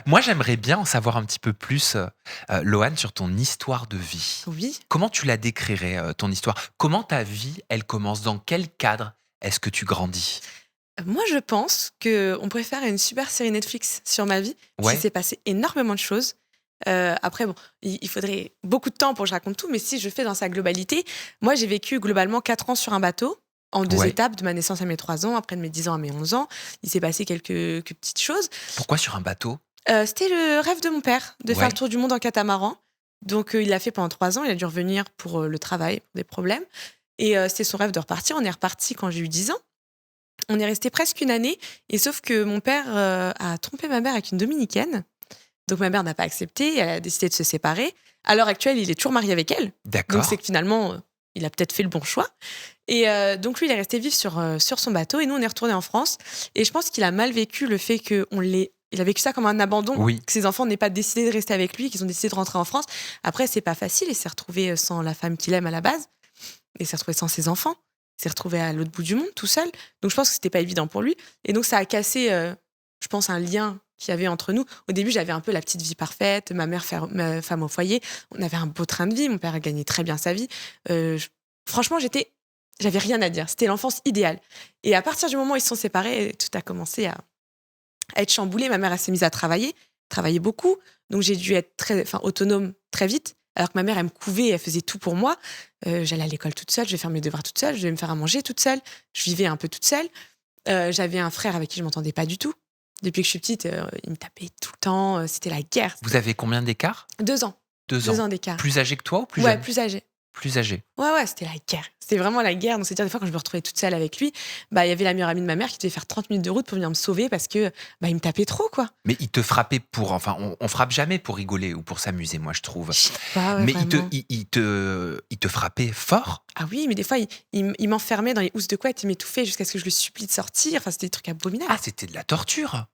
Moi, j'aimerais bien en savoir un petit peu plus, Loane, sur ton histoire de vie. Oui. Comment tu la décrirais, ton histoire? Comment ta vie, elle commence? Dans quel cadre est-ce que tu grandis? Moi, je pense qu'on pourrait faire une super série Netflix sur ma vie, parce qu'il Ouais? s'est passé énormément de choses. Après, bon, il faudrait beaucoup de temps pour que je raconte tout, mais si je fais dans sa globalité, moi, j'ai vécu globalement 4 ans sur un bateau, en 2 Ouais. étapes, de ma naissance à mes 3 ans, après de mes 10 ans à mes 11 ans. Il s'est passé quelques petites choses. Pourquoi sur un bateau? C'était le rêve de mon père, de faire Ouais. le tour du monde en catamaran. Donc, il l'a fait pendant 3 ans. Il a dû revenir pour le travail, pour des problèmes. Et c'était son rêve de repartir. On est reparti quand j'ai eu 10 ans. On est resté presque une année. Et sauf que mon père a trompé ma mère avec une dominicaine. Donc, ma mère n'a pas accepté. Elle a décidé de se séparer. À l'heure actuelle, il est toujours marié avec elle. Donc, c'est D'accord. que finalement, il a peut-être fait le bon choix. Et donc, lui, il est resté vivre sur son bateau. Et nous, on est retournés en France. Et je pense qu'il a mal vécu le fait qu'on l'ait. Il a vécu ça comme un abandon, Oui. que ses enfants n'aient pas décidé de rester avec lui, qu'ils ont décidé de rentrer en France. Après, c'est pas facile. Il s'est retrouvé sans la femme qu'il aime à la base. Il s'est retrouvé sans ses enfants. Il s'est retrouvé à l'autre bout du monde, tout seul. Donc, je pense que c'était pas évident pour lui. Et donc, ça a cassé, je pense, un lien qu'il y avait entre nous. Au début, j'avais un peu la petite vie parfaite, ma mère femme au foyer. On avait un beau train de vie. Mon père a gagné très bien sa vie. Franchement, j'avais rien à dire. C'était l'enfance idéale. Et à partir du moment où ils se sont séparés, tout a commencé à être chamboulé. Ma mère, elle s'est mise à travailler beaucoup. Donc, j'ai dû être autonome très vite. Alors que ma mère, elle me couvait, elle faisait tout pour moi. J'allais à l'école toute seule, je vais faire mes devoirs toute seule, je vais me faire à manger toute seule. Je vivais un peu toute seule. J'avais un frère avec qui je m'entendais pas du tout. Depuis que je suis petite, il me tapait tout le temps. C'était la guerre. Vous avez combien d'écart? 2 ans. 2 2 ans. ans d'écart. Plus âgé que toi ou plus Ouais, jeune? plus âgé. Plus âgé. Ouais, c'était la guerre. C'était vraiment la guerre. Donc, c'est-à-dire, des fois, quand je me retrouvais toute seule avec lui, il y avait la meilleure amie de ma mère qui devait faire 30 minutes de route pour venir me sauver parce que il me tapait trop, quoi. Mais il te frappait pour enfin, on frappe jamais pour rigoler ou pour s'amuser, moi, je trouve. Je sais pas, ouais, Mais vraiment. il te frappait fort? Ah oui, mais des fois, il m'enfermait dans les housses de couette, il m'étouffait jusqu'à ce que je le supplie de sortir. Enfin, c'était des trucs abominables. Ah, c'était de la torture!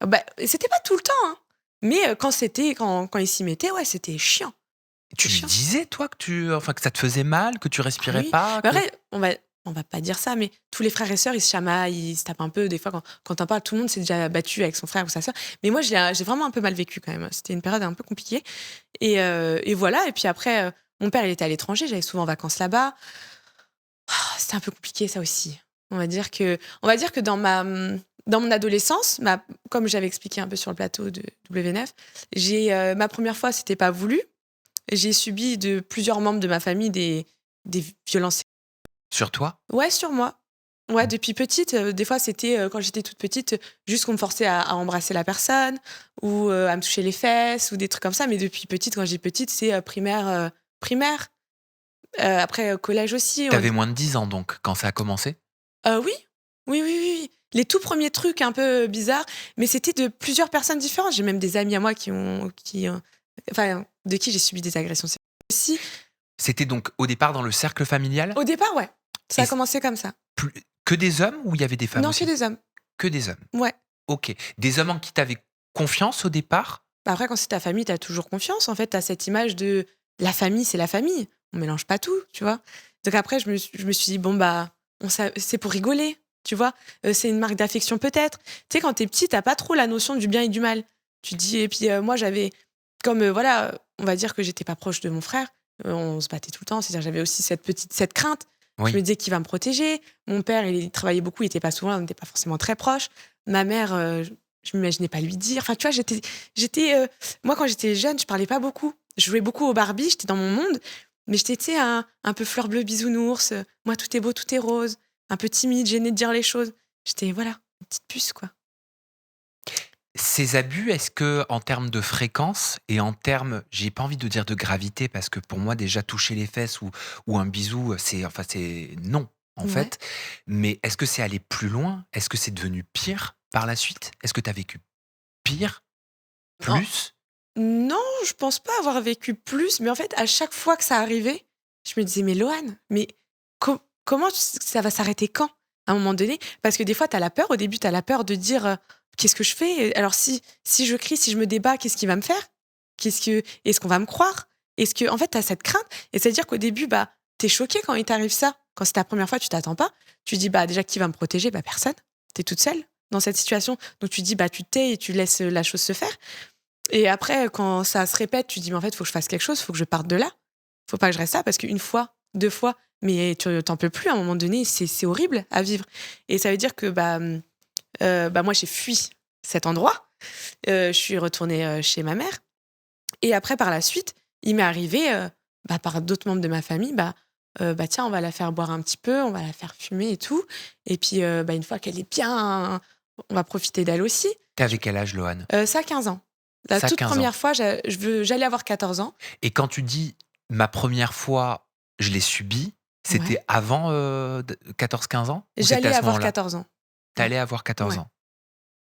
C'était pas tout le temps, hein. Mais quand il s'y mettait, ouais, c'était chiant. Tu C'était lui chiant. disais, toi, que ça te faisait mal, que tu Ah respirais oui. pas, Mais que après, on va pas dire ça, mais tous les frères et sœurs, ils se chamaillent, ils se tapent un peu. Des fois, quand t'en parles, tout le monde s'est déjà battu avec son frère ou sa sœur. Mais moi, j'ai vraiment un peu mal vécu quand même. C'était une période un peu compliquée. Et voilà. Et puis après, mon père, il était à l'étranger. J'allais souvent en vacances là-bas. C'était un peu compliqué, ça aussi. On va dire que dans mon adolescence, comme j'avais expliqué un peu sur le plateau de W9, ma première fois, c'était pas voulu. J'ai subi de plusieurs membres de ma famille des violences. sur toi? Ouais, sur moi. Ouais, depuis petite, des fois, c'était quand j'étais toute petite, juste qu'on me forçait à embrasser la personne ou à me toucher les fesses ou des trucs comme ça. Mais depuis petite, quand j'étais petite, c'est primaire. Après, collège aussi. T'avais moins de 10 ans donc, quand ça a commencé? Oui. Oui, oui, oui, oui. Les tout premiers trucs un peu bizarres, mais c'était de plusieurs personnes différentes. J'ai même des amis à moi de qui j'ai subi des agressions sexuelles aussi. C'était donc au départ dans le cercle familial? Au départ, ouais. Ça Et a commencé comme ça. plus que des hommes ou il y avait des femmes Non, que aussi? des hommes. Que des hommes. Ouais. OK. Des hommes en qui tu confiance au départ? Après, quand c'est ta famille, t'as toujours confiance. En fait, t'as cette image de la famille, c'est la famille. On mélange pas tout, tu vois. Donc après, je me suis dit, bon, c'est pour rigoler, tu vois. C'est une marque d'affection peut-être. Tu sais, quand t'es petit, t'as pas trop la notion du bien et du mal. Tu te dis, et puis moi, j'avais, comme, on va dire que j'étais pas proche de mon frère. On se battait tout le temps. C'est-à-dire, j'avais aussi cette crainte. Je me Oui. disais qu'il va me protéger. Mon père, il travaillait beaucoup, il était pas souvent, on n'était pas forcément très proches. Ma mère, je m'imaginais pas lui dire. Enfin, tu vois, moi, quand j'étais jeune, je parlais pas beaucoup. Je jouais beaucoup au Barbie, j'étais dans mon monde, mais j'étais, tu sais, un peu fleur bleue bisounours. Moi, tout est beau, tout est rose. Un peu timide, gênée de dire les choses. J'étais, voilà, une petite puce, quoi. Ces abus, est-ce que en termes de fréquence et en termes, j'ai pas envie de dire de gravité parce que pour moi déjà toucher les fesses ou un bisou, c'est non, en Ouais. fait. Mais est-ce que c'est allé plus loin? Est-ce que c'est devenu pire par la suite? Est-ce que tu as vécu pire? Non, Plus? non, je pense pas avoir vécu plus, mais en fait, à chaque fois que ça arrivait, je me disais, mais Loane, mais comment ça va s'arrêter quand? À un moment donné? Parce que des fois, t'as la peur. Au début, t'as la peur de dire, qu'est-ce que je fais? Alors, si je crie, si je me débat, qu'est-ce qu'il va me faire? Est-ce qu'on va me croire? En fait, t'as cette crainte. Et c'est-à-dire qu'au début, t'es choqué quand il t'arrive ça. Quand c'est ta première fois, tu t'attends pas. Tu dis, déjà, qui va me protéger? Personne. T'es toute seule dans cette situation. Donc, tu dis, tu te tais et tu laisses la chose se faire. Et après, quand ça se répète, tu te dis, mais en fait, il faut que je fasse quelque chose, il faut que je parte de là. Faut pas que je reste là parce qu'une fois, deux fois, mais tu t'en peux plus à un moment donné, c'est horrible à vivre. Et ça veut dire que moi, j'ai fui cet endroit. Je suis retournée chez ma mère. Et après, par la suite, il m'est arrivé, par d'autres membres de ma famille, tiens, on va la faire boire un petit peu, on va la faire fumer et tout. Et puis, une fois qu'elle est bien, on va profiter d'elle aussi. T'avais quel âge, Loane? Ça, 15 ans. La Ça, toute 15 ans. première fois, j'allais avoir 14 ans. Et quand tu dis ma première fois, je l'ai subie, c'était Ouais. avant 14-15 ans? Ou c'était J'allais à ce avoir moment-là? 14 ans. T'allais avoir 14 Ouais. ans.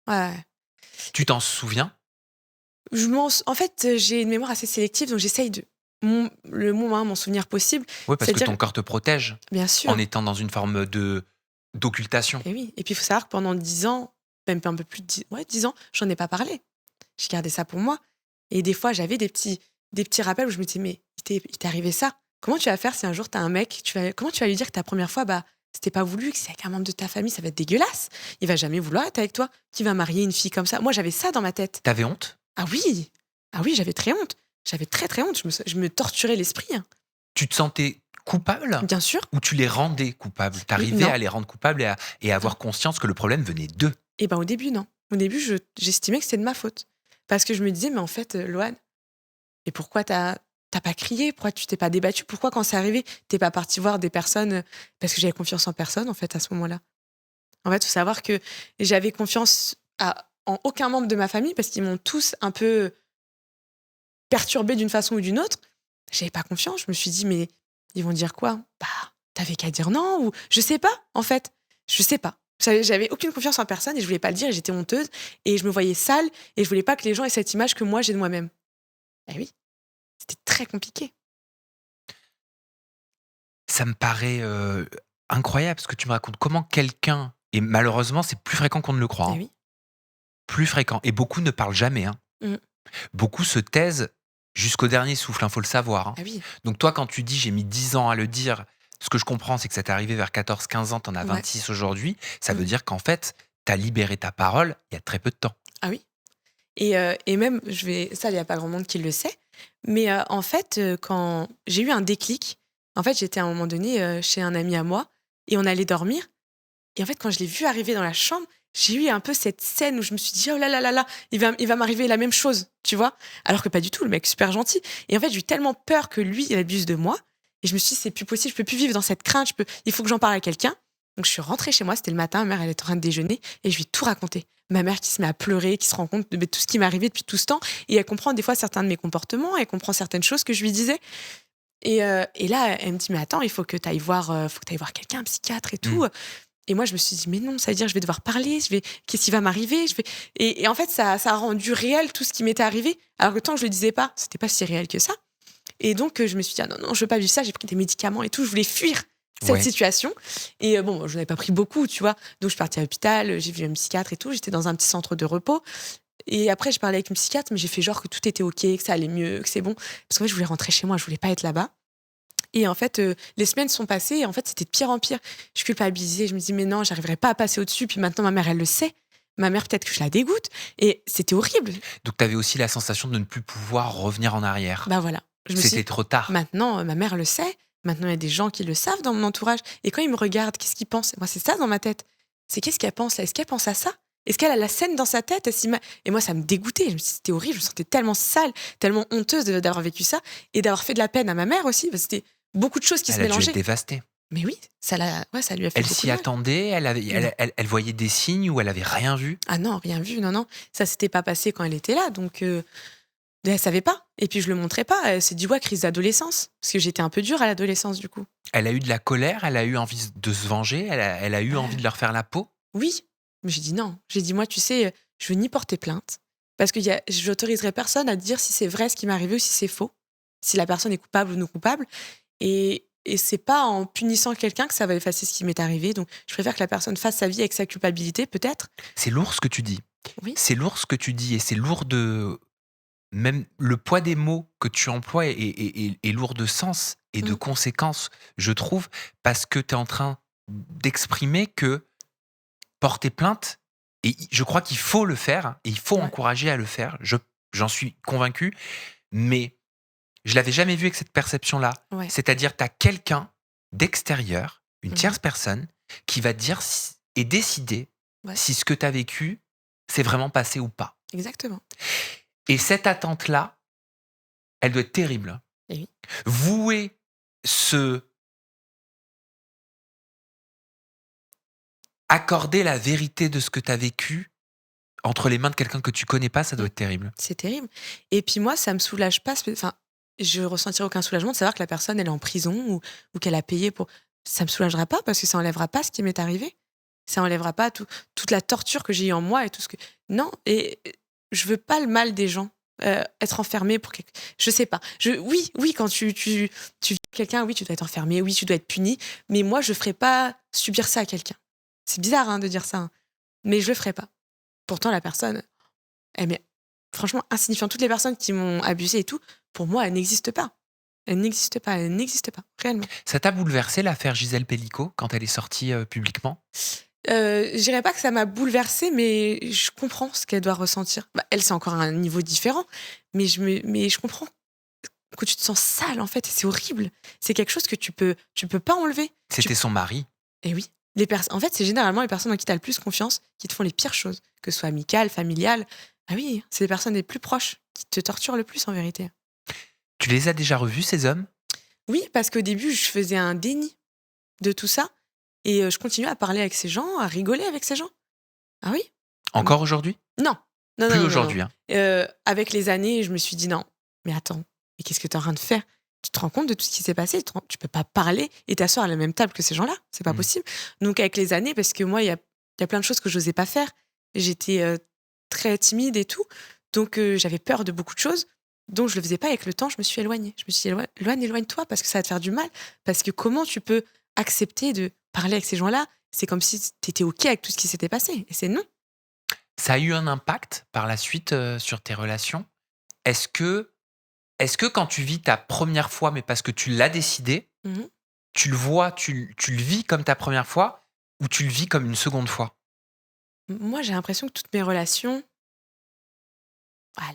Ouais. Tu t'en souviens? En fait, j'ai une mémoire assez sélective, donc j'essaye de le moins m'en souvenir possible. Oui, parce que C'est-à-dire, ton corps te protège bien sûr. en étant dans une forme d'occultation. Et oui. Et puis, il faut savoir que pendant 10 ans, même un peu plus de 10 ans, j'en ai pas parlé. J'ai gardé ça pour moi. Et des fois, j'avais des petits rappels où je me disais, mais il t'est arrivé ça. Comment tu vas faire si un jour tu as un mec, comment tu vas lui dire que ta première fois, c'était pas voulu, que c'est avec un membre de ta famille, ça va être dégueulasse. Il va jamais vouloir être avec toi. Qui va marier une fille comme ça? Moi, j'avais ça dans ma tête. T'avais honte? Ah oui. Ah oui, j'avais très honte. J'avais très, très honte. Je me torturais l'esprit, hein. Tu te sentais coupable? Bien sûr. Ou tu les rendais coupables? T'arrivais Non. à les rendre coupables et à avoir conscience que le problème venait d'eux? Et au début, non. Au début, j'estimais que c'était de ma faute. Parce que je me disais, mais en fait, Loane, et pourquoi t'as pas crié? Pourquoi tu t'es pas débattu? Pourquoi, quand c'est arrivé, t'es pas parti voir des personnes? Parce que j'avais confiance en personne, en fait, à ce moment-là. En fait, il faut savoir que j'avais confiance en aucun membre de ma famille parce qu'ils m'ont tous un peu perturbée d'une façon ou d'une autre. J'avais pas confiance. Je me suis dit, mais ils vont dire quoi? T'avais qu'à dire non, ou je sais pas, en fait. Je sais pas. J'avais aucune confiance en personne et je voulais pas le dire et j'étais honteuse et je me voyais sale et je voulais pas que les gens aient cette image que moi j'ai de moi-même. Eh oui, c'était très compliqué. Ça me paraît incroyable ce que tu me racontes. Comment quelqu'un, et malheureusement c'est plus fréquent qu'on ne le croit, Eh hein, oui. plus fréquent, et beaucoup ne parlent jamais, hein. Mm. Beaucoup se taisent jusqu'au dernier souffle, il faut le savoir, hein. Ah oui. Donc toi, quand tu dis j'ai mis 10 ans à le dire, ce que je comprends, c'est que ça t'est arrivé vers 14-15 ans, t'en as Ouais. 26 aujourd'hui. Ça Mm. veut dire qu'en fait, t'as libéré ta parole il y a très peu de temps. Ah oui. Et même, ça, il n'y a pas grand monde qui le sait, mais en fait, quand j'ai eu un déclic, en fait, j'étais à un moment donné chez un ami à moi et on allait dormir. Et en fait, quand je l'ai vu arriver dans la chambre, j'ai eu un peu cette scène où je me suis dit, oh là là là là, il va m'arriver la même chose, tu vois? Alors que pas du tout, le mec super gentil. Et en fait, j'ai eu tellement peur que lui, il abuse de moi. Et je me suis dit, c'est plus possible, je peux plus vivre dans cette crainte, il faut que j'en parle à quelqu'un. Donc je suis rentrée chez moi, c'était le matin, ma mère, elle était en train de déjeuner, et je lui ai tout raconté. Ma mère qui se met à pleurer, qui se rend compte de tout ce qui m'est arrivé depuis tout ce temps, et elle comprend des fois certains de mes comportements, elle comprend certaines choses que je lui disais. Et là, elle me dit, mais attends, il faut que tu ailles voir, quelqu'un, un psychiatre et tout. Et moi, je me suis dit, mais non, ça veut dire que je vais devoir parler, qu'est-ce qui va m'arriver? Et en fait, ça a rendu réel tout ce qui m'était arrivé, alors que tant que je le disais pas, c'était pas si réel que ça. Et donc, je me suis dit, ah non, je veux pas vivre ça, j'ai pris des médicaments et tout, je voulais fuir cette Ouais. situation. Et bon, je n'avais pas pris beaucoup, tu vois. Donc, je suis partie à l'hôpital, j'ai vu un psychiatre et tout, j'étais dans un petit centre de repos. Et après, je parlais avec une psychiatre, mais j'ai fait genre que tout était OK, que ça allait mieux, que c'est bon. Parce qu'en fait, je voulais rentrer chez moi, je voulais pas être là-bas. Et en fait, les semaines sont passées et en fait, c'était de pire en pire. Je culpabilisais, je me dis, mais non, j'arriverai pas à passer au-dessus. Puis maintenant, ma mère, elle le sait. Ma mère, peut-être que je la dégoûte. Et c'était horrible. Donc t'avais aussi la sensation de ne plus pouvoir revenir en arrière. Voilà. Je me suis C'était dit, trop tard. maintenant, ma mère le sait. Maintenant, il y a des gens qui le savent dans mon entourage. Et quand ils me regardent, qu'est-ce qu'ils pensent? Moi, c'est ça dans ma tête. C'est qu'est-ce qu'elle pense là? Est-ce qu'elle pense à ça? Est-ce qu'elle a la scène dans sa tête? Et moi, ça me dégoûtait. Je me suis dit, c'était horrible. Je me sentais tellement sale, tellement honteuse d'avoir vécu ça et d'avoir fait de la peine à ma mère aussi. Parce que c'était beaucoup de choses qui se Elle a dû mélangeaient. être dévastée. Mais oui, ça lui a fait Elle beaucoup s'y de mal. attendait, elle voyait des signes ou elle avait rien vu? Ah non, rien vu, non. Ça s'était pas passé quand elle était là, donc elle savait pas. Et puis je le montrais pas. Elle s'est dit, ouais, crise d'adolescence. Parce que j'étais un peu dure à l'adolescence, du coup. Elle a eu de la colère, elle a eu envie de se venger, elle a eu envie de leur faire la peau? Oui, mais j'ai dit non. J'ai dit, moi, tu sais, je veux ni porter plainte, parce que j'autoriserai personne à dire si c'est vrai ce qui m'est arrivé ou si c'est faux, si la personne est coupable ou non coupable. Et c'est pas en punissant quelqu'un que ça va effacer ce qui m'est arrivé. Donc, je préfère que la personne fasse sa vie avec sa culpabilité, peut-être. C'est lourd ce que tu dis. Oui. C'est lourd ce que tu dis et c'est lourd de... Même le poids des mots que tu emploies est lourd de sens et de conséquences, je trouve, parce que tu es en train d'exprimer que porter plainte, et je crois qu'il faut le faire, et il faut Ouais. encourager à le faire. J'en suis convaincu, mais je l'avais jamais vu avec cette perception-là. Ouais. C'est-à-dire, tu as quelqu'un d'extérieur, une Mmh. tierce personne, qui va te dire et décider Ouais. si ce que tu as vécu, c'est vraiment passé ou pas. Exactement. Et cette attente-là, elle doit être terrible. Et oui. Vouer se accorder la vérité de ce que tu as vécu entre les mains de quelqu'un que tu connais pas, ça doit Mmh. être terrible. C'est terrible. Et puis moi, ça me soulage pas. Enfin, je ressentirai aucun soulagement de savoir que la personne, elle est en prison ou qu'elle a payé pour. Ça me soulagera pas parce que ça enlèvera pas ce qui m'est arrivé. Ça enlèvera pas toute la torture que j'ai eue en moi et tout ce que. Non, et je veux pas le mal des gens. Être enfermé pour quelque. Je sais pas. Oui, quand tu vis quelqu'un, oui, tu dois être enfermé, oui, tu dois être puni. Mais moi, je ferai pas subir ça à quelqu'un. C'est bizarre hein, de dire ça, hein, mais je le ferai pas. Pourtant, la personne, elle m'est franchement insignifiante. Toutes les personnes qui m'ont abusé et tout, pour moi, elles n'existent pas. Elles n'existent pas, elles n'existent pas, réellement. Ça t'a bouleversé l'affaire Gisèle Pellico quand elle est sortie publiquement? Je dirais pas que ça m'a bouleversée, mais je comprends ce qu'elle doit ressentir. Bah, elle, c'est encore un niveau différent, mais je comprends que tu te sens sale, en fait, et c'est horrible. C'est quelque chose que tu peux pas enlever. C'était son mari. Et oui. En fait, c'est généralement les personnes en qui tu as le plus confiance qui te font les pires choses, que ce soit amicales, familiales. Ah oui, c'est les personnes les plus proches qui te torturent le plus, en vérité. Tu les as déjà revus, ces hommes? Oui, parce qu'au début, je faisais un déni de tout ça et je continuais à parler avec ces gens, à rigoler avec ces gens. Ah oui? Encore aujourd'hui? Non. Non, non, Plus non, non, non. aujourd'hui, hein. Avec les années, je me suis dit: «Non, mais attends, mais qu'est-ce que tu es en train de faire? Tu te rends compte de tout ce qui s'est passé? Tu peux pas parler et t'asseoir à la même table que ces gens-là, c'est pas Mmh. possible». Donc avec les années, parce que moi, il y a plein de choses que j'osais pas faire. J'étais, très timide et tout, donc j'avais peur de beaucoup de choses, donc je le faisais pas. Avec le temps, je me suis éloignée. Je me suis dit: Éloigne-toi parce que ça va te faire du mal». Parce que comment tu peux accepter de parler avec ces gens-là? C'est comme si tu étais OK avec tout ce qui s'était passé et c'est non. Ça a eu un impact par la suite, sur tes relations? Est-ce que est-ce que quand tu vis ta première fois, mais parce que tu l'as décidé, Mmh. tu le vois, tu le vis comme ta première fois ou tu le vis comme une seconde fois? Moi, j'ai l'impression que toutes mes relations,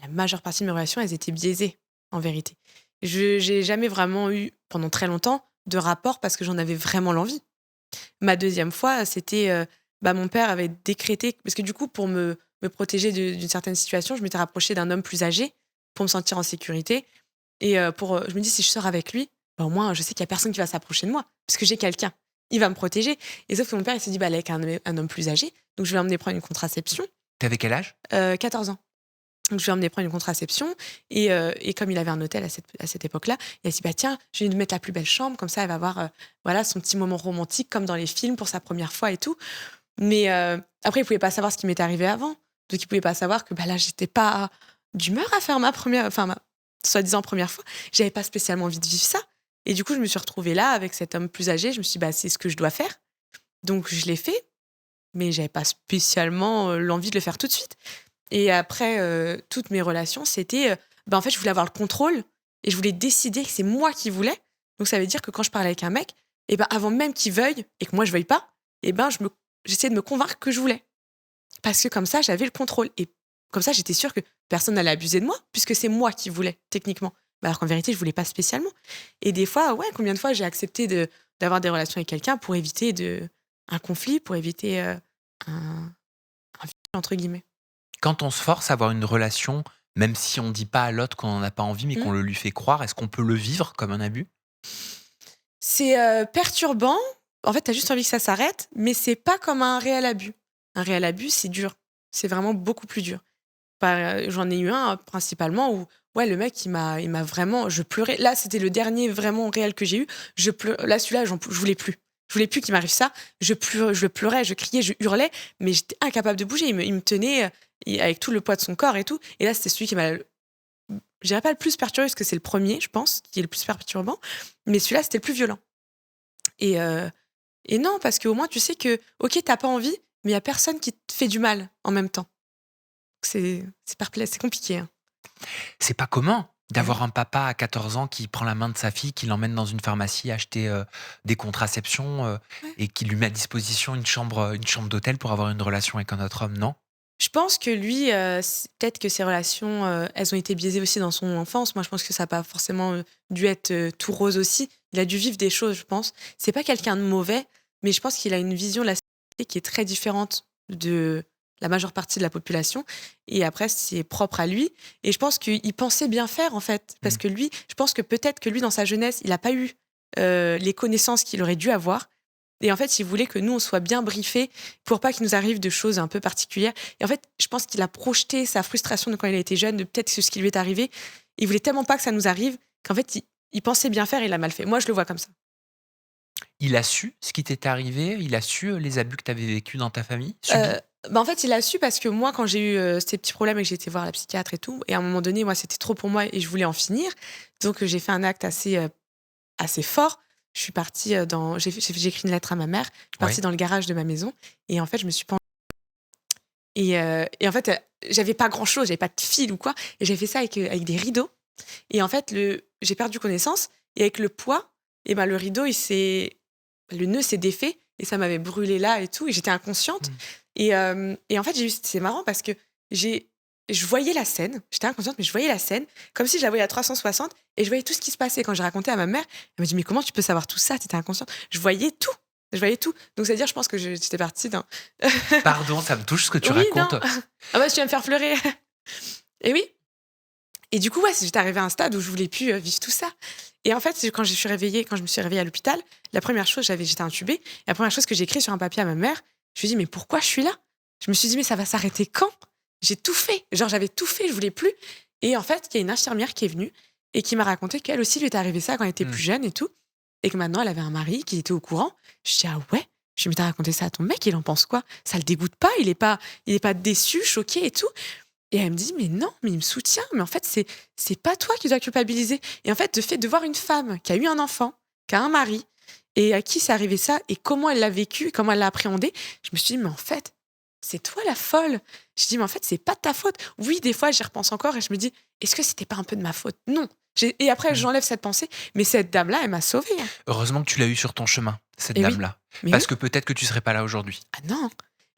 la majeure partie de mes relations, elles étaient biaisées, en vérité. Je J'ai jamais vraiment eu, pendant très longtemps, de rapport parce que j'en avais vraiment l'envie. Ma deuxième fois, c'était, mon père avait décrété parce que du coup, pour me protéger d'une certaine situation, je m'étais rapprochée d'un homme plus âgé pour me sentir en sécurité et je me dis: «Si je sors avec lui, au moins, je sais qu'il y a personne qui va s'approcher de moi parce que j'ai quelqu'un. Il va me protéger» et sauf que mon père, il s'est dit: «Bah, elle est avec un homme plus âgé, donc je vais l'emmener prendre une contraception». Tu avais quel âge? 14 ans. Donc je lui ai emmené prendre une contraception et comme il avait un hôtel à cette époque-là, il a dit: «Bah, tiens, je vais lui mettre la plus belle chambre, comme ça elle va avoir, voilà, son petit moment romantique comme dans les films pour sa première fois et tout». Mais après il pouvait pas savoir ce qui m'était arrivé avant. Donc il pouvait pas savoir que, bah, là, j'étais pas d'humeur à faire ma soi-disant première fois. J'avais pas spécialement envie de vivre ça et du coup, je me suis retrouvée là avec cet homme plus âgé. Je me suis dit: «Bah, c'est ce que je dois faire». Donc je l'ai fait, mais j'avais pas spécialement, l'envie de le faire tout de suite. Et après, toutes mes relations, c'était, en fait, je voulais avoir le contrôle et je voulais décider que c'est moi qui voulais. Donc ça veut dire que quand je parlais avec un mec, avant même qu'il veuille et que moi je veuille pas, j'essayais de me convaincre que je voulais. Parce que comme ça, j'avais le contrôle et comme ça, j'étais sûre que personne n'allait abuser de moi puisque c'est moi qui voulais techniquement. Alors qu'en vérité, je voulais pas spécialement. Et des fois, ouais, combien de fois j'ai accepté d'avoir des relations avec quelqu'un pour éviter un conflit, pour éviter, un «viol» entre guillemets. Quand on se force à avoir une relation, même si on dit pas à l'autre qu'on en a pas envie, mais Mmh. qu'on le lui fait croire, est-ce qu'on peut le vivre comme un abus? C'est, perturbant. En fait, tu as juste envie que ça s'arrête, mais c'est pas comme un réel abus. Un réel abus, c'est dur. C'est vraiment beaucoup plus dur. J'en ai eu un principalement où, ouais, le mec, il m'a vraiment je pleurais. Là, c'était le dernier vraiment réel que j'ai eu. Là, celui-là, je voulais plus. Je voulais plus qu'il m'arrive ça. Je pleurais, je criais, je hurlais, mais j'étais incapable de bouger. Il me tenait, avec tout le poids de son corps et tout. Et là, c'était celui qui m'a, je dirais pas le plus perturbé parce que c'est le premier, je pense, qui est le plus perturbant, mais celui-là, c'était le plus violent. Et non, parce qu'au moins, tu sais que, OK, tu pas envie, mais il y a personne qui te fait du mal en même temps. C'est compliqué, hein. C'est pas commun Ah oui. d'avoir un papa à 14 ans qui prend la main de sa fille, qui l'emmène dans une pharmacie acheter, des contraceptions, Ouais. et qui lui met à disposition une chambre d'hôtel pour avoir une relation avec un autre homme, non? Je pense que lui, peut-être que ses relations, elles ont été biaisées aussi dans son enfance. Moi, je pense que ça a pas forcément, dû être, tout rose aussi. Il a dû vivre des choses, je pense. C'est pas quelqu'un de mauvais, mais je pense qu'il a une vision de la société qui est très différente de la majeure partie de la population et après c'est propre à lui et je pense qu'il pensait bien faire, en fait. Parce Mmh. que lui je pense que peut-être que lui, dans sa jeunesse, il a pas eu, les connaissances qu'il aurait dû avoir et en fait, il voulait que nous, on soit bien briefés pour pas qu'il nous arrive de choses un peu particulières et en fait, je pense qu'il a projeté sa frustration de quand il a été jeune, de peut-être ce qui lui est arrivé. Il voulait tellement pas que ça nous arrive qu'en fait, il pensait bien faire et il a mal fait. Moi, je le vois comme ça. Il a su ce qui t'était arrivé? Il a su, les abus que tu avais vécus dans ta famille? Heu, Subis? en fait, il a su parce que moi, quand j'ai eu, ces petits problèmes et que j'ai été voir la psychiatre et tout et à un moment donné, moi, c'était trop pour moi et je voulais en finir. Donc, j'ai fait un acte assez fort. Je suis partie, dans j'ai écrit une lettre à ma mère. Je suis partie Ouais. dans le garage de ma maison et en fait, je me suis et en fait, j'avais pas grand-chose, j'avais pas de fil ou quoi et j'ai fait ça avec des rideaux et en fait, j'ai perdu connaissance et avec le poids et ben, le nœud s'est défait et ça m'avait brûlé là et tout et j'étais inconsciente Mmh. et en fait, c'est marrant parce que je voyais la scène, j'étais inconsciente, mais je voyais la scène comme si je la voyais à 360 et je voyais tout ce qui se passait. Quand j'ai raconté à ma mère, elle m'a dit: «Mais comment tu peux savoir tout ça? Tu étais inconsciente». Je voyais tout. Donc c'est à dire, je pense que j'étais partie d'un Pardon, ça me touche ce que tu oui, non. racontes. Ah bah, tu vas me faire pleurer. Et oui. Et du coup, ouais, j'étais arrivée à un stade où je voulais plus, vivre tout ça. Et en fait, c'est quand je me suis réveillée à l'hôpital, la première chose, j'étais intubée. La première chose que j'ai écrit sur un papier à ma mère, je lui ai dit: «Mais pourquoi je suis là?» Je me suis dit: «Mais ça va s'arrêter quand?» J'ai tout fait. Genre, j'avais tout fait, je voulais plus. Et en fait, il y a une infirmière qui est venue et qui m'a raconté qu'elle aussi lui était arrivé ça quand elle était Mmh. plus jeune et tout. Et que maintenant, elle avait un mari qui était au courant. Je dis: «Ah ouais?» Je lui ai dit: «Mais tu raconté ça à ton mec, il en pense quoi? Ça le dégoûte pas? Il est pas déçu, choqué et tout?» Et elle me dit: «Mais non, mais il me soutient, mais en fait, c'est pas toi qui dois culpabiliser». Et en fait, le fait de voir une femme qui a eu un enfant, qui a un mari et à qui c'est arrivé ça et comment elle l'a vécu, comment elle l'a appréhendé, je me suis dit: «Mais en fait, c'est toi la folle». Je dis: «Mais en fait, c'est pas de ta faute». Oui, des fois, j'y repense encore et je me dis: «Est-ce que c'était pas un peu de ma faute?» Non. Et après, Mmh. j'enlève cette pensée, mais cette dame-là, elle m'a sauvée, hein. Heureusement que tu l'as eu sur ton chemin, cette Et oui, dame-là. mais oui. Parce que peut-être que tu serais pas là aujourd'hui. Ah non,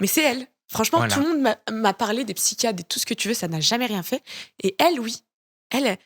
mais c'est elle. Franchement, tout Voilà. le monde m'a parlé des psychiatres, de tout ce que tu veux, ça n'a jamais rien fait. Et elle, oui. Elle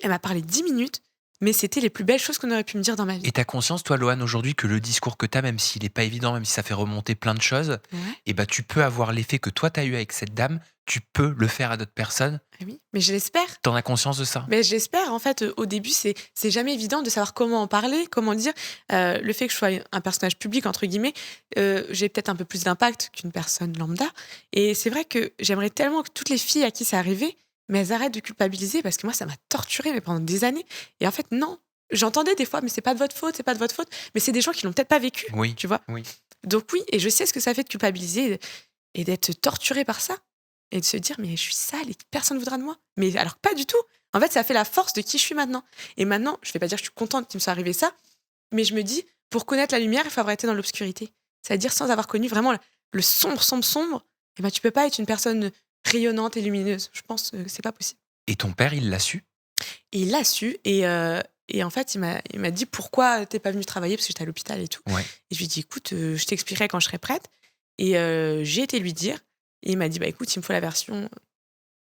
m'a parlé 10 minutes, mais c'était les plus belles choses qu'on aurait pu me dire dans ma vie. Et tu as conscience, toi, Loane, aujourd'hui, que le discours que tu as, même s'il est pas évident, même si ça fait remonter plein de choses, Ouais, et bah, tu peux avoir l'effet que toi, tu as eu avec cette dame, tu peux le faire à d'autres personnes. ah oui, mais je l'espère. Tu en as conscience de ça? Mais j'espère, en fait, au début, c'est jamais évident de savoir comment en parler, comment dire. Le fait que je sois un personnage public, entre guillemets, j'ai peut-être un peu plus d'impact qu'une personne lambda. Et c'est vrai que j'aimerais tellement que toutes les filles à qui c'est arrivé, mais elles arrêtent de culpabiliser parce que moi, ça m'a torturée mais pendant des années. Et en fait, non. J'entendais des fois, mais c'est pas de votre faute, c'est pas de votre faute. Mais c'est des gens qui l'ont peut-être pas vécu, Oui, tu vois. oui. Donc oui, et je sais ce que ça fait de culpabiliser et d'être torturée par ça. Et de se dire, mais je suis sale et personne ne voudra de moi. Mais alors que pas du tout. En fait, ça fait la force de qui je suis maintenant. Et maintenant, je vais pas dire que je suis contente qu'il me soit arrivé ça, mais je me dis, pour connaître la lumière, il faut avoir été dans l'obscurité. C'est-à-dire, sans avoir connu vraiment le sombre, sombre, sombre, et ben, tu peux pas être une personne rayonnante et lumineuse. Je pense que c'est pas possible. Et ton père, il l'a su? Et il l'a su, et en fait, il m'a dit, pourquoi t'es pas venu travailler, parce que j'étais à l'hôpital et tout. Ouais. Et je lui ai dit, écoute, je t'expliquerai quand je serai prête. Et j'ai été lui dire, et il m'a dit, bah écoute, il me faut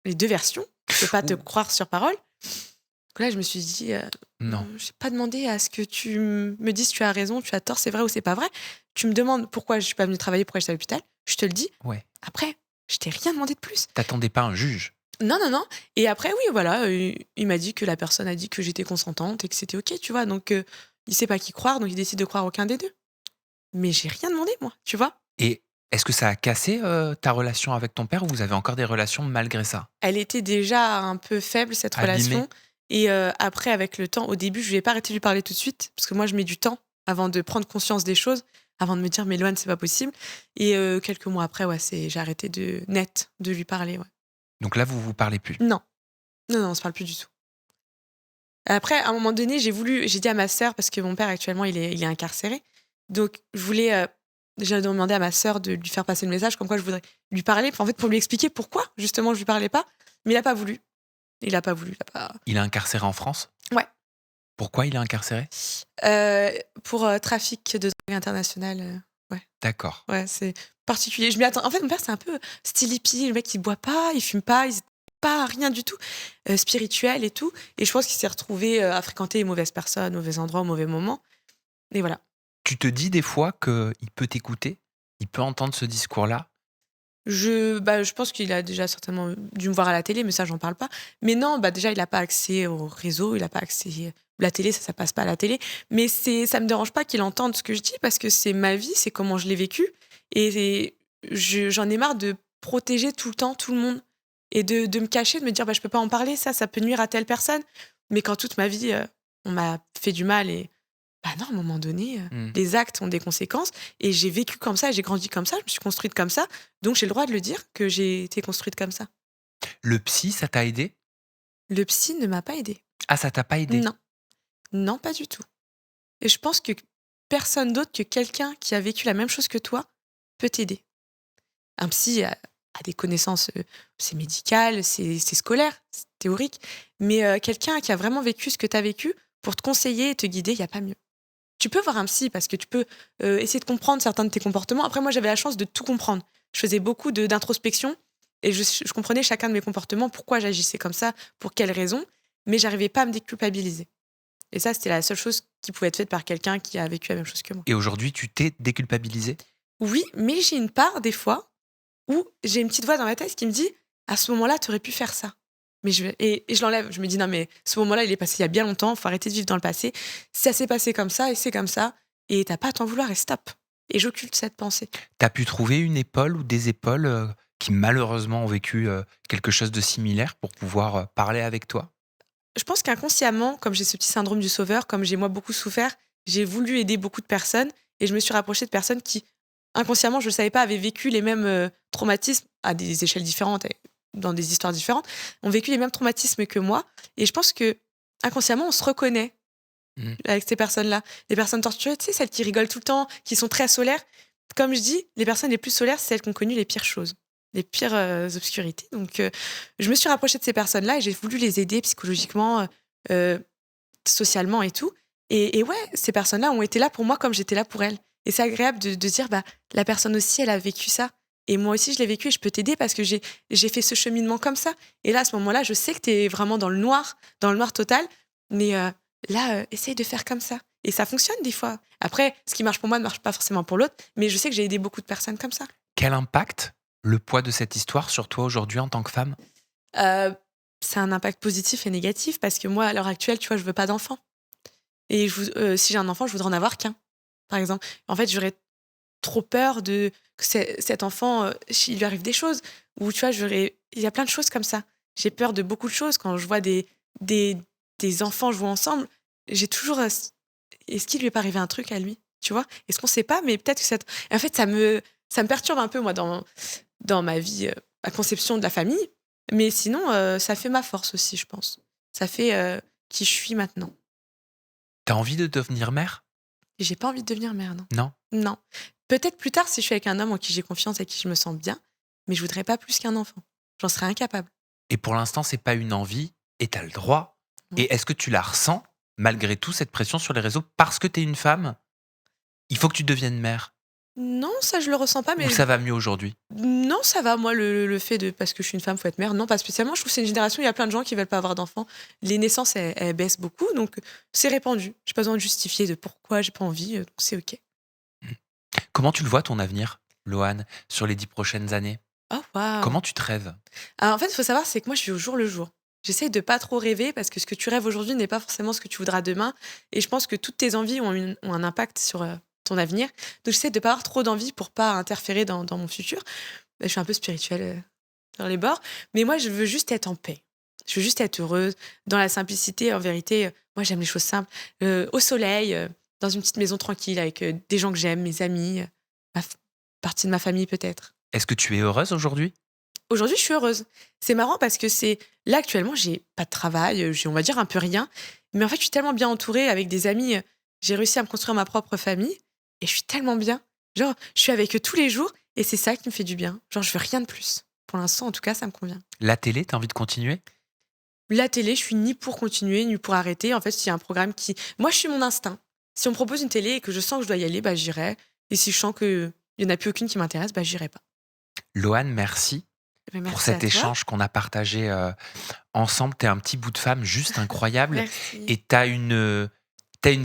les deux versions. Je peux pas te Ouh. croire sur parole. Donc là, je me suis dit, Non. j'ai pas demandé à ce que tu me dises tu as raison, tu as tort, c'est vrai ou c'est pas vrai. Tu me demandes pourquoi je suis pas venue travailler, pourquoi j'étais à l'hôpital. Je te le dis. Ouais. Après, je t'ai rien demandé de plus. T'attendais pas un juge? Non, non, non. Et après, oui, voilà, il m'a dit que la personne a dit que j'étais consentante et que c'était OK, tu vois. Donc, il sait pas qui croire, donc il décide de croire aucun des deux. Mais j'ai rien demandé, moi, tu vois. Et est-ce que ça a cassé, ta relation avec ton père ou vous avez encore des relations malgré ça? Elle était déjà un peu faible, cette Abîmée? relation. Et après, avec le temps, au début, je lui ai pas arrêté de lui parler tout de suite, parce que moi, je mets du temps avant de prendre conscience des choses, avant de me dire, mais Loane, c'est pas possible. Et quelques mois après, ouais, j'ai arrêté de lui parler. Ouais. Donc là, vous vous parlez plus? Non, non, non, on se parle plus du tout. Après, à un moment donné, j'ai dit à ma sœur, parce que mon père actuellement, il est incarcéré. Donc, j'ai demandé à ma sœur de lui faire passer le message, comme quoi je voudrais lui parler, en fait, pour lui expliquer pourquoi, justement, je lui parlais pas. Mais il a pas voulu. Il a pas voulu. Il a pas... Il est incarcéré en France? Ouais. Pourquoi il est incarcéré? Pour trafic de drogue internationale. D'accord. Ouais, c'est particulier. Je m'y attends. En fait, mon père, c'est un peu style hippie. Le mec, il boit pas, il fume pas, il pas rien du tout, spirituel et tout. Et je pense qu'il s'est retrouvé à fréquenter les mauvaises personnes, mauvais endroits, au mauvais moment. Et voilà. Tu te dis des fois qu'il peut t'écouter? Il peut entendre ce discours-là? Je pense qu'il a déjà certainement dû me voir à la télé, mais ça, j'en parle pas. Mais non, déjà, il a pas accès au réseau, il a pas accès la télé, ça passe pas à la télé. Mais ça me dérange pas qu'il entende ce que je dis parce que c'est ma vie, c'est comment je l'ai vécu. Et j'en ai marre de protéger tout le temps tout le monde et de me cacher, de me dire, je peux pas en parler, ça peut nuire à telle personne. Mais quand toute ma vie, on m'a fait du mal et non, à un moment donné, Mmh. les actes ont des conséquences et j'ai vécu comme ça, j'ai grandi comme ça, je me suis construite comme ça, donc j'ai le droit de le dire que j'ai été construite comme ça. Le psy, ça t'a aidé? Le psy ne m'a pas aidée. Ah, ça t'a pas aidé? Non, non, pas du tout. Et je pense que personne d'autre que quelqu'un qui a vécu la même chose que toi peut t'aider. Un psy a des connaissances, c'est médical, c'est scolaire, c'est théorique, mais quelqu'un qui a vraiment vécu ce que tu as vécu, pour te conseiller et te guider, il y a pas mieux. Tu peux voir un psy parce que tu peux essayer de comprendre certains de tes comportements. Après, moi, j'avais la chance de tout comprendre. Je faisais beaucoup d'introspection et je comprenais chacun de mes comportements, pourquoi j'agissais comme ça, pour quelles raisons, mais j'arrivais pas à me déculpabiliser. Et ça, c'était la seule chose qui pouvait être faite par quelqu'un qui a vécu la même chose que moi. Et aujourd'hui, tu t'es déculpabilisé? Oui, mais j'ai une part, des fois, où j'ai une petite voix dans ma tête qui me dit à ce moment-là, tu aurais pu faire ça. Et je l'enlève. Je me dis non, mais ce moment-là, il est passé il y a bien longtemps. Faut arrêter de vivre dans le passé. Ça s'est passé comme ça et c'est comme ça. Et t'as pas à t'en vouloir et stop. Et j'occulte cette pensée. T'as pu trouver une épaule ou des épaules, qui malheureusement ont vécu, quelque chose de similaire pour pouvoir, parler avec toi? Je pense qu'inconsciemment, comme j'ai ce petit syndrome du sauveur, comme j'ai moi beaucoup souffert, j'ai voulu aider beaucoup de personnes et je me suis rapprochée de personnes qui, inconsciemment, je ne le savais pas, avaient vécu les mêmes traumatismes à des échelles différentes, et dans des histoires différentes, ont vécu les mêmes traumatismes que moi. Et je pense que inconsciemment, on se reconnaît Mmh. avec ces personnes-là. Les personnes torturées, tu sais, celles qui rigolent tout le temps, qui sont très solaires. Comme je dis, les personnes les plus solaires, c'est celles qui ont connu les pires choses, les pires obscurités. Donc, je me suis rapprochée de ces personnes-là et j'ai voulu les aider psychologiquement, euh, socialement et tout. Et ouais, ces personnes-là ont été là pour moi comme j'étais là pour elles. Et c'est agréable de se dire, la personne aussi, elle a vécu ça. Et moi aussi, je l'ai vécu et je peux t'aider parce que j'ai fait ce cheminement comme ça. Et là, à ce moment-là, je sais que tu es vraiment dans le noir total. Mais là, essaye de faire comme ça. Et ça fonctionne des fois. Après, ce qui marche pour moi ne marche pas forcément pour l'autre. Mais je sais que j'ai aidé beaucoup de personnes comme ça. Quel impact le poids de cette histoire sur toi aujourd'hui en tant que femme? Euh, c'est un impact positif et négatif parce que moi, à l'heure actuelle, tu vois, je veux pas d'enfant. Et si j'ai un enfant, je voudrais en avoir qu'un, par exemple. En fait, j'aurais trop peur que cet enfant, il lui arrive des choses. Ou tu vois, il y a plein de choses comme ça. J'ai peur de beaucoup de choses quand je vois des, des enfants jouer ensemble. J'ai toujours, est-ce qu'il lui est pas arrivé un truc à lui, tu vois? Est-ce qu'on sait pas? Mais peut-être que cette, en fait, ça me perturbe un peu moi dans ma vie, ma conception de la famille. Mais sinon, ça fait ma force aussi, je pense. Ça fait qui je suis maintenant. T'as envie de devenir mère? Et j'ai pas envie de devenir mère, non. Non? Non. Peut-être plus tard si je suis avec un homme en qui j'ai confiance et qui je me sens bien, mais je voudrais pas plus qu'un enfant. J'en serais incapable. Et pour l'instant, c'est pas une envie et tu as le droit. Ouais. Et est-ce que tu la ressens, malgré tout, cette pression sur les réseaux parce que tu es une femme? Il faut que tu deviennes mère Non, ça je le ressens pas, ou mais ça va mieux aujourd'hui? non, ça va. Moi, le fait de parce que je suis une femme, faut être mère, non, pas spécialement. Je trouve que c'est une génération, il y a plein de gens qui veulent pas avoir d'enfants. Les naissances, elles baissent beaucoup, donc c'est répandu. J'ai pas besoin de justifier de pourquoi j'ai pas envie, donc c'est ok. Mmh. Comment tu le vois ton avenir, Loane, sur les 10 prochaines années? Oh waouh. Comment tu te rêves? Alors, en fait, il faut savoir, c'est que moi, je vis au jour le jour. J'essaye de pas trop rêver parce que ce que tu rêves aujourd'hui n'est pas forcément ce que tu voudras demain. Et je pense que toutes tes envies ont un impact sur ton avenir. Donc, j'essaie de pas avoir trop d'envie pour pas interférer dans mon futur. Je suis un peu spirituelle dans les bords. Mais moi, je veux juste être en paix. Je veux juste être heureuse, dans la simplicité. En vérité, moi, j'aime les choses simples. Au soleil, dans une petite maison tranquille avec des gens que j'aime, mes amis, partie de ma famille peut-être. Est-ce que tu es heureuse aujourd'hui? Aujourd'hui, je suis heureuse. C'est marrant parce que là actuellement, j'ai pas de travail, j'ai on va dire un peu rien, mais en fait, je suis tellement bien entourée avec des amis, j'ai réussi à me construire ma propre famille et je suis tellement bien. Genre, je suis avec eux tous les jours et c'est ça qui me fait du bien. Genre, je veux rien de plus. Pour l'instant, en tout cas, ça me convient. La télé, tu as envie de continuer? La télé, je suis ni pour continuer, ni pour arrêter. En fait, s'il y a un programme qui moi, je suis mon instinct. Si on me propose une télé et que je sens que je dois y aller, j'irai Et si je sens qu'il n'y en a plus aucune qui m'intéresse, bah, j'irai pas. Loane, merci Bah, pour merci à cet toi. échange qu'on a partagé ensemble. T'es un petit bout de femme juste incroyable. Merci. Et t'as une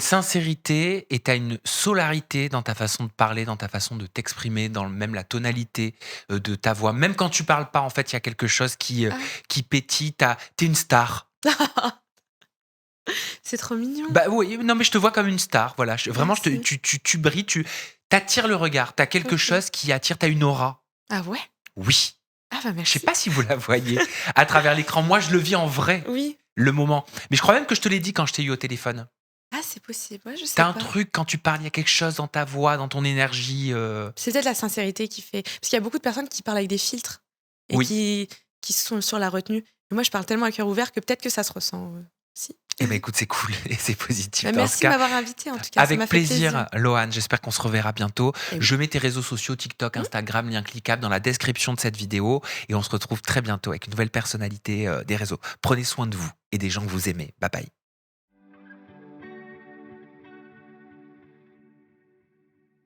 sincérité et t'as une solarité dans ta façon de parler, dans ta façon de t'exprimer, dans même la tonalité de ta voix. Même quand tu parles pas, en fait, il y a quelque chose qui, Ah. qui pétille. T'es une star. C'est trop mignon. Bah oui, non, mais je te vois comme une star. Voilà, vraiment, Merci. tu brilles, t'attires le regard. T'as quelque Ok. chose qui attire. T'as une aura. Ah ouais? Oui. Ah bah Je merci. sais pas si vous la voyez à travers l'écran. Moi, je le vis en vrai, Oui. le moment. Mais je crois même que je te l'ai dit quand je t'ai eu au téléphone. Ah, c'est possible. Ouais, je sais T'as un pas. truc quand tu parles, il y a quelque chose dans ta voix, dans ton énergie. C'est peut-être la sincérité qui fait. Parce qu'il y a beaucoup de personnes qui parlent avec des filtres et Oui. qui sont sur la retenue. Mais moi, je parle tellement à cœur ouvert que peut-être que ça se ressent aussi. Eh ben écoute, c'est cool et c'est positif. Bah, Dans ce merci de cas, m'avoir invité en tout cas. Ça avec m'a fait plaisir, Loane. J'espère qu'on se reverra bientôt. Et oui. Je mets tes réseaux sociaux, TikTok, Instagram, lien cliquable dans la description de cette vidéo. Et on se retrouve très bientôt avec une nouvelle personnalité des réseaux. Prenez soin de vous et des gens que vous aimez. Bye bye.